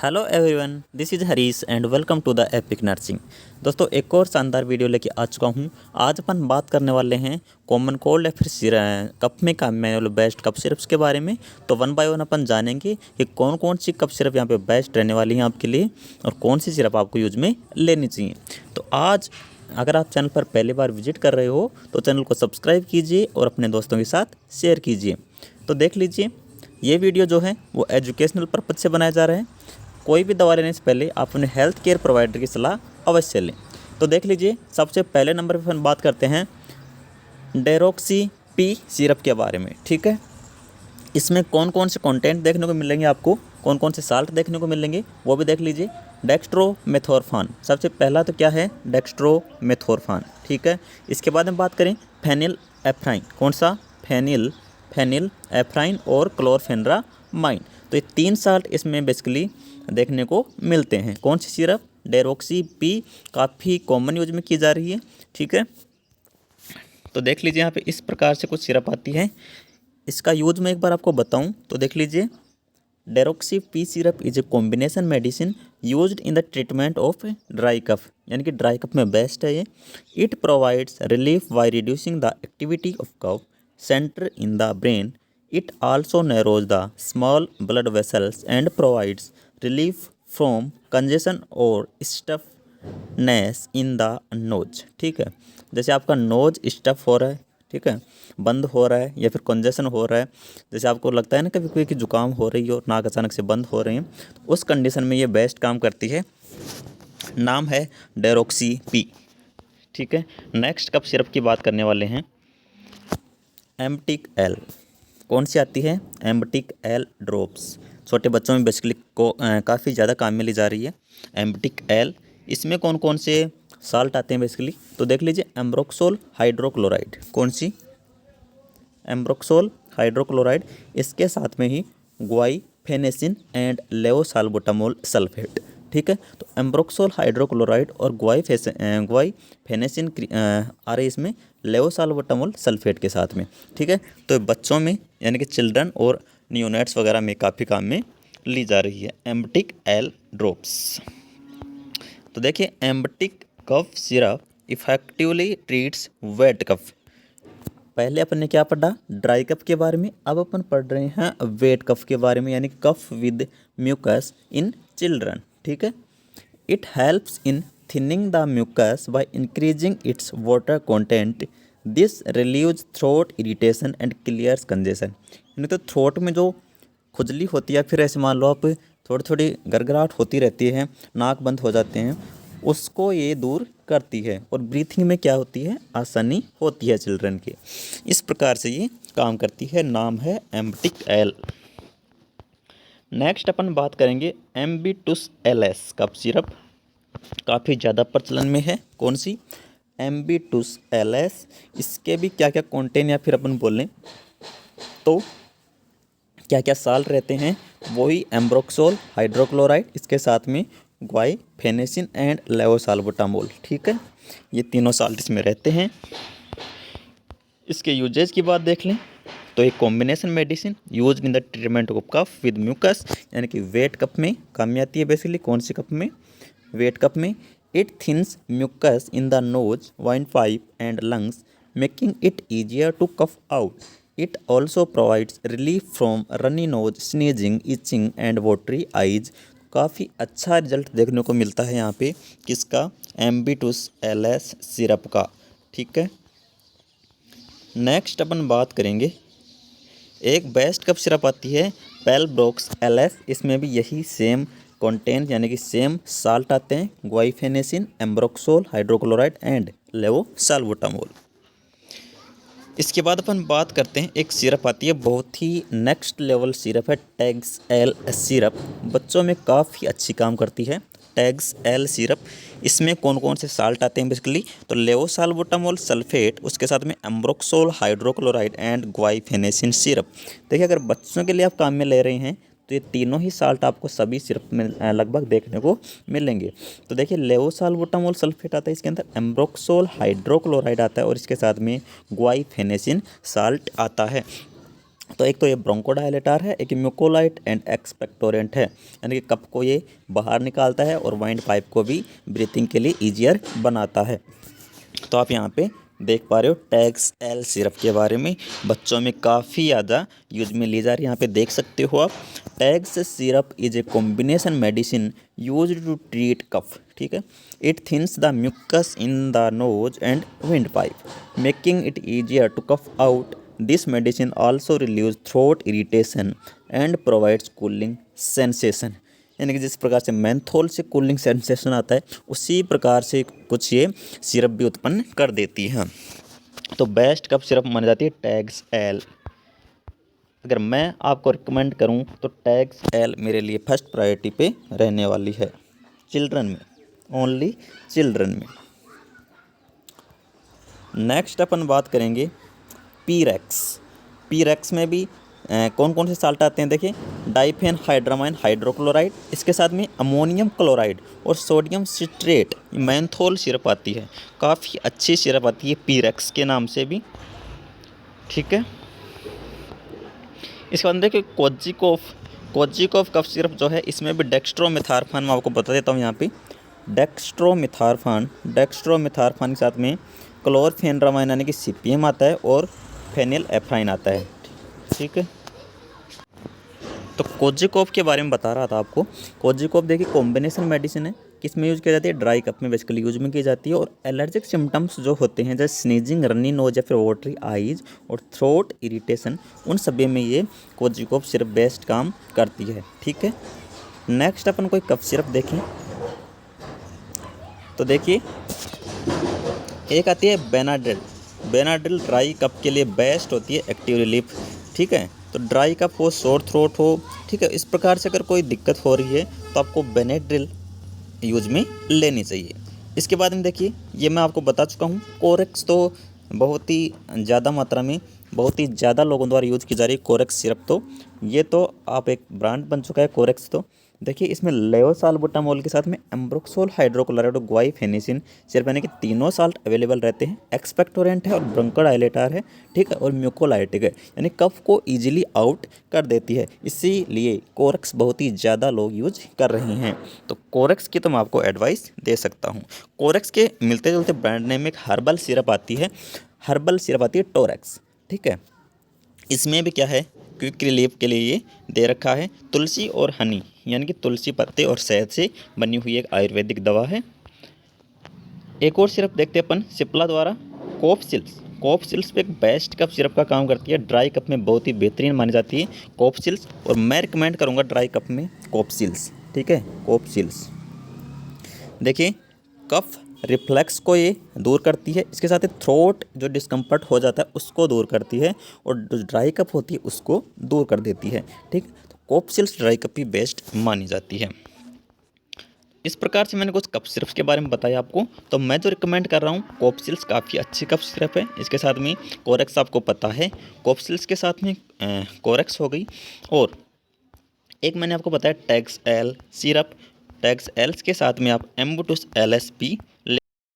Hello everyone, this is Harish and welcome to the Epic Nursing. दोस्तों, एक और शानदार वीडियो लेके आ चुका हूँ। आज अपन बात करने वाले हैं कॉमन कोल्ड या फिर कफ में काम में वाले बेस्ट कफ सिरप्स के बारे में। तो वन बाय वन अपन जानेंगे कि कौन कौन सी कफ सिरप यहाँ पे बेस्ट रहने वाली हैं आपके लिए और कौन सी सिरप आपको यूज में लेनी चाहिए। तो आज अगर आप चैनल पर पहली बार विजिट कर रहे हो तो चैनल को सब्सक्राइब कीजिए और अपने दोस्तों के साथ शेयर कीजिए। तो देख लीजिए, ये वीडियो जो है वो एजुकेशनल पर्पज से बनाया जा रहा है। कोई भी दवा लेने से पहले आप अपने हेल्थ केयर प्रोवाइडर की सलाह अवश्य लें। तो देख लीजिए, सबसे पहले नंबर पर हम बात करते हैं डेरोक्सी पी सिरप के बारे में। ठीक है, इसमें कौन कौन से कंटेंट देखने को मिलेंगे, आपको कौन कौन से साल्ट देखने को मिलेंगे वो भी देख लीजिए। डेक्स्ट्रोमेथोर्फान सबसे पहला तो क्या है, डेक्स्ट्रोमेथोर्फान। ठीक है, इसके बाद हम बात करें फेनिल एफ्राइन। कौन सा, फेनिल एफ्राइन और क्लोरफेनरामाइन। तो ये तीन साल्ट इसमें बेसिकली देखने को मिलते हैं। कौन सी सिरप, डेरोक्सी पी, काफ़ी कॉमन यूज में की जा रही है। ठीक है, तो देख लीजिए यहाँ पे इस प्रकार से कुछ सिरप आती है। इसका यूज मैं एक बार आपको बताऊं तो देख लीजिए, Deroxy P syrup is a combination medicine used in the treatment of dry cough, यानी कि ड्राई कफ में बेस्ट है ये। It provides relief by reducing the activity of cough centre in the brain. It also narrows the small blood vessels and provides relief from congestion or stiffness in the nose. ठीक है, जैसे आपका knows stuff हो रहा है, ठीक है, बंद हो रहा है या फिर कंजेशन हो रहा है, जैसे आपको लगता है ना कभी कभी कि जुकाम हो रही हो, नाक अचानक से बंद हो रही है, तो उस कंडीशन में ये बेस्ट काम करती है। नाम है डेरोक्सी पी। ठीक है, नेक्स्ट कप सिरप की बात करने वाले हैं एमटिक एल। कौन सी आती है, एम्बटिक एल ड्रॉप्स। छोटे बच्चों में बेसिकली को काफ़ी ज़्यादा काम में ली जा रही है एम्बटिक एल। इसमें कौन कौन से साल्ट आते हैं बेसिकली, तो देख लीजिए, एम्ब्रोक्सोल हाइड्रोक्लोराइड। कौन सी, एम्ब्रोक्सोल हाइड्रोक्लोराइड। इसके साथ में ही ग्वाइफेनेसिन एंड लेवोसाल्बुटामोल सल्फेट। ठीक है, तो एम्ब्रोक्सोल हाइड्रोक्लोराइड और ग्वाइफेनेसिन आ रही इसमें लेवोसाल्बुटामोल सल्फेट के साथ में। ठीक है, तो बच्चों में यानी कि चिल्ड्रन और न्यूनेट्स वगैरह में काफ़ी काम में ली जा रही है एम्बटिक एल ड्रॉप्स। तो देखिए, एम्बटिक cough syrup effectively treats wet cough. पहले अपन ने क्या पढ़ा, ड्राई कफ के बारे में, अब अपन पढ़ रहे हैं वेट कफ के बारे में, यानी cough with mucus in children. ठीक है, it helps in thinning the mucus by increasing its water content. This relieves throat irritation and clears congestion. यानी तो थ्रोट में जो खुजली होती है, फिर ऐसे मान लो आप थोड़ी थोड़ी गड़गड़ाहट होती रहती है, नाक बंद हो जाते हैं, उसको ये दूर करती है और ब्रीथिंग में क्या होती है, आसानी होती है चिल्ड्रन के। इस प्रकार से ये काम करती है। नाम है एम्बटिक एल। नेक्स्ट अपन बात करेंगे एम्बिटूस एलएस कफ सिरप, काफ़ी ज़्यादा प्रचलन में है। कौन सी, एम्बिटूस एलएस। इसके भी क्या क्या कंटेंट या फिर अपन बोलें तो क्या क्या साल्ट रहते हैं, वही एम्ब्रोक्सोल हाइड्रोक्लोराइड, इसके साथ में ग्वाइफेनेसिन एंड लेवोसाल्बुटामोल। ठीक है, ये तीनों साल्ट इसमें रहते हैं। इसके यूजेज की बात देख लें तो एक combination medicine use in the treatment of cough with mucus, यानी कि वेट कफ में काम में आती है बेसिकली। कौन सी कफ में, वेट कफ में। It thins mucus in the nose, windpipe and lungs, making it easier to cough out. It also provides relief from runny nose, sneezing, itching and watery eyes. काफ़ी अच्छा result देखने को मिलता है यहाँ पे किसका, एम्बिटूस एलएस सिरप का। ठीक है, नेक्स्ट अपन बात करेंगे, एक बेस्ट कफ सिरप आती है पेलब्रोक्स एलएस। इसमें भी यही सेम कंटेंट यानी कि सेम साल्ट आते हैं, ग्वाइफेनेसिन, एम्ब्रोक्सोल हाइड्रोक्लोराइड एंड लेवोसाल्बुटामोल। इसके बाद अपन बात करते हैं, एक सिरप आती है, बहुत ही नेक्स्ट लेवल सिरप है, टैग्स एल सिरप। बच्चों में काफ़ी अच्छी काम करती है टैग्स एल सिरप। इसमें कौन कौन से साल्ट आते हैं बेसिकली, तो लेवोसाल्बुटामोल सल्फेट, उसके साथ में एम्ब्रोक्सोल हाइड्रोक्लोराइड एंड ग्वाइफेनेसिन सिरप। देखिए, अगर बच्चों के लिए आप काम में ले रहे हैं तो ये तीनों ही साल्ट आपको सभी सिरप में लगभग देखने को मिलेंगे। तो देखिए, लेवोसाल्बुटामोल सल्फेट आता है इसके अंदर, एम्ब्रोक्सोल हाइड्रोक्लोराइड आता है और इसके साथ में ग्वाइफेनेसिन साल्ट आता है। तो एक तो ये ब्रोंकोडायलेटर है, एक म्यूकोलाइट एंड एक्सपेक्टोरेंट है, यानी कि कफ को ये बाहर निकालता है और वाइंड पाइप को भी ब्रीथिंग के लिए ईजियर बनाता है। तो आप यहाँ पे देख पा रहे हो टैक्स एल सिरप के बारे में, बच्चों में काफ़ी ज़्यादा यूज में ली जा रही है। यहाँ पे देख सकते हो आप, tax syrup is a combination medicine use to treat cough, ठीक है। It thins the mucus in the nose and wind pipe making it easier to cough out. This medicine also relieve throat irritation and provides cooling sensation, यानी कि जिस प्रकार से menthol से cooling sensation आता है उसी प्रकार से कुछ ये सिरप भी उत्पन्न कर देती है। तो बेस्ट कफ सिरप मानी जाती है टैक्स एल। अगर मैं आपको रिकमेंड करूं तो टैक्स एल मेरे लिए फर्स्ट प्रायोरिटी पे रहने वाली है, चिल्ड्रन में, ओनली चिल्ड्रन में। नेक्स्ट अपन बात करेंगे पीरेक्स। पीरेक्स में भी कौन कौन से साल्ट आते हैं देखिए, डाइफेन हाइड्रामाइन हाइड्रोक्लोराइड, इसके साथ में अमोनियम क्लोराइड और सोडियम सिट्रेट मेंथोल सिरप आती है। काफ़ी अच्छी सिरप आती है पीरेक्स के नाम से भी, ठीक है। इसके बाद देखिए कोजिकोफ कफ सिरप जो है, इसमें भी डेक्स्ट्रोमेथार्फान मैं आपको बता देता हूँ यहाँ पे। डेक्स्ट्रोमेथार्फान के साथ में क्लोरफेनरामाइन यानी कि CPM आता है और फेनिल एफ्राइन आता है, ठीक है। तो कोजिकोफ के बारे में बता रहा था आपको। कोजिकोफ देखिए कॉम्बिनेशन मेडिसिन है, किसमें यूज़ की जाती है, ड्राई कफ में बेसिकली यूज में की जाती है। और एलर्जिक सिम्टम्स जो होते हैं जैसे स्नीजिंग, रनी नोज या फिर वाटरी आईज और थ्रोट इरिटेशन, उन सभी में ये कोजिकोफ सिरप बेस्ट काम करती है, ठीक है। नेक्स्ट अपन कोई कफ सिरप देखें तो देखिए एक आती है बेनाड्रिल ड्राई कफ के लिए बेस्ट होती है, एक्टिव रिलीफ, ठीक है। तो ड्राई कफ हो, सोर थ्रोट हो, ठीक है, इस प्रकार से अगर कोई दिक्कत हो रही है तो आपको बेनाड्रिल यूज में लेनी चाहिए। इसके बाद में देखिए ये मैं आपको बता चुका हूँ, कोरेक्स तो बहुत ही ज़्यादा मात्रा में, बहुत ही ज़्यादा लोगों द्वारा यूज की जा रही है कोरेक्स सिरप। तो ये तो आप एक ब्रांड बन चुका है कोरेक्स। तो देखिए इसमें लेवोसाल्बुटामोल के साथ में एम्ब्रोक्सोल हाइड्रोक्लोराइड और ग्वाइफेनेसिन सिरप यानी कि तीनों साल्ट अवेलेबल रहते हैं। एक्सपेक्टोरेंट है और ब्रोंकोडायलेटर है, ठीक है, और म्यूकोलाइटिक है, यानी कफ को ईजिली आउट कर देती है। इसीलिए कोरेक्स बहुत ही ज़्यादा लोग यूज कर रहे हैं। तो कोरेक्स की तो मैं आपको एडवाइस दे सकता हूँ। कोरेक्स के मिलते जुलते ब्रांड नेम एक हर्बल सिरप आती है, टोरेक्स, ठीक है। इसमें भी क्या है, क्विक रिलीफ के लिए ये दे रखा है। तुलसी और हनी यानी कि तुलसी पत्ते और शहद से बनी हुई एक आयुर्वेदिक दवा है। एक और सिरप देखते हैं अपन सिप्ला द्वारा, कोफसिल्स पे एक बेस्ट कफ सिरप का काम करती है, ड्राई कप में बहुत ही बेहतरीन मानी जाती है कोफसिल्स। और मैं रिकमेंड करूँगा ड्राई कप में कोफसिल्स, ठीक है, कोफसिल्स। देखिए कफ रिफ्लेक्स को ये दूर करती है, इसके साथ ही थ्रोट जो डिस्कम्फर्ट हो जाता है उसको दूर करती है, और जो ड्राई कप होती है उसको दूर कर देती है, ठीक। तो कोफसिल्स ड्राई कप ही बेस्ट मानी जाती है। इस प्रकार से मैंने कुछ कफ सिरप्स के बारे में बताया आपको। तो मैं जो रिकमेंड कर रहा हूँ कोफसिल्स काफ़ी अच्छी कफ सिरप है। इसके साथ में कोरेक्स आपको पता है, कोफसिल्स के साथ में कोरेक्स हो गई, और एक मैंने आपको बताया tax L syrup. Tax else के साथ में आप एम्बुटूस LSP